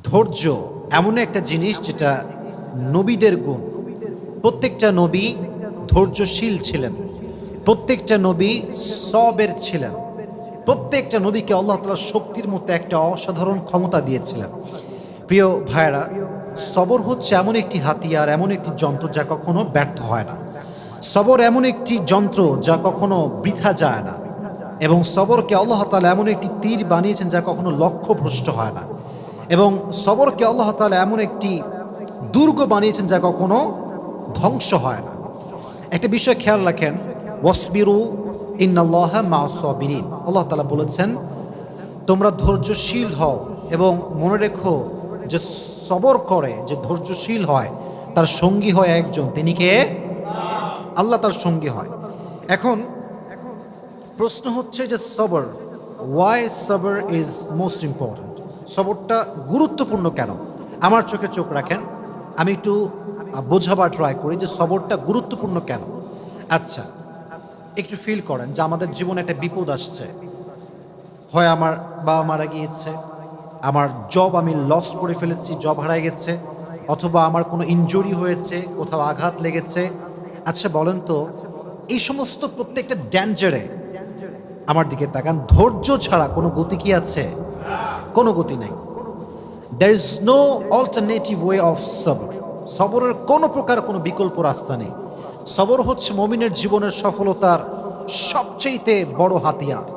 ধৈর্য এমন একটা জিনিস যেটা নবীদের গুণ। প্রত্যেকটা নবী ধৈর্যশীল ছিলেন, প্রত্যেকটা নবী সবের ছিলেন, প্রত্যেকটা নবীকে আল্লাহ তাআলা শক্তির মতো একটা অসাধারণ ক্ষমতা দিয়েছিলেন। প্রিয় ভাইয়েরা, সবর হচ্ছে এমন একটি হাতিয়ার, এমন একটি যন্ত্র যা কখনো ব্যর্থ হয় না। সবর এমন একটি যন্ত্র যা কখনো বৃথা যায় না, এবং সবরকে আল্লাহ তাআলা এমন একটি তীর বানিয়েছেন যা কখনো লক্ষ্যভ্রষ্ট হয় না, এবং সবরকে আল্লাহ তাআলা এমন একটি দুর্গ বানিয়েছেন যা কখনো ধ্বংস হয় না। একটা বিষয় খেয়াল রাখেন, ওয়াসবিরু ইন্নাল্লাহা মা'আস সাবিরিন। আল্লাহ তাআলা বলেছেন তোমরা ধৈর্যশীল হও, এবং মনে রেখো যে সবর করে, যে ধৈর্যশীল হয়, তার সঙ্গী হয় একজন, তিনি কে? আল্লাহ তার সঙ্গী হয়। এখন প্রশ্ন হচ্ছে যে সবর, ওয়াই সবর ইজ মোস্ট ইম্পর্ট্যান্ট? সবরটা গুরুত্বপূর্ণ কেন? আমার চোখে চোখ রাখেন, আমি একটু বোঝাবার ট্রাই করি যে সবরটা গুরুত্বপূর্ণ কেন। আচ্ছা, একটু ফিল করেন যে আমাদের জীবনে একটা বিপদ আসছে। হয় আমার বাবা মারা গিয়েছে, আমার জব আমি লস করে ফেলেছি, জব হারায় গেছে, অথবা আমার কোনো ইনজুরি হয়েছে, কোথাও আঘাত লেগেছে। আচ্ছা বলেন তো, এই সমস্ত প্রত্যেকটা ড্যাঞ্জারে আমার দিকে তাকান, ধৈর্য ছাড়া কোনো গতি কি আছে? কোনো গতি নেই। There is no alternative way of সবর। সবরের কোনো প্রকার কোনো বিকল্প রাস্তা নেই। সবর হচ্ছে মুমিনের জীবনের সফলতার সবচেয়ে বড় হাতিয়ার।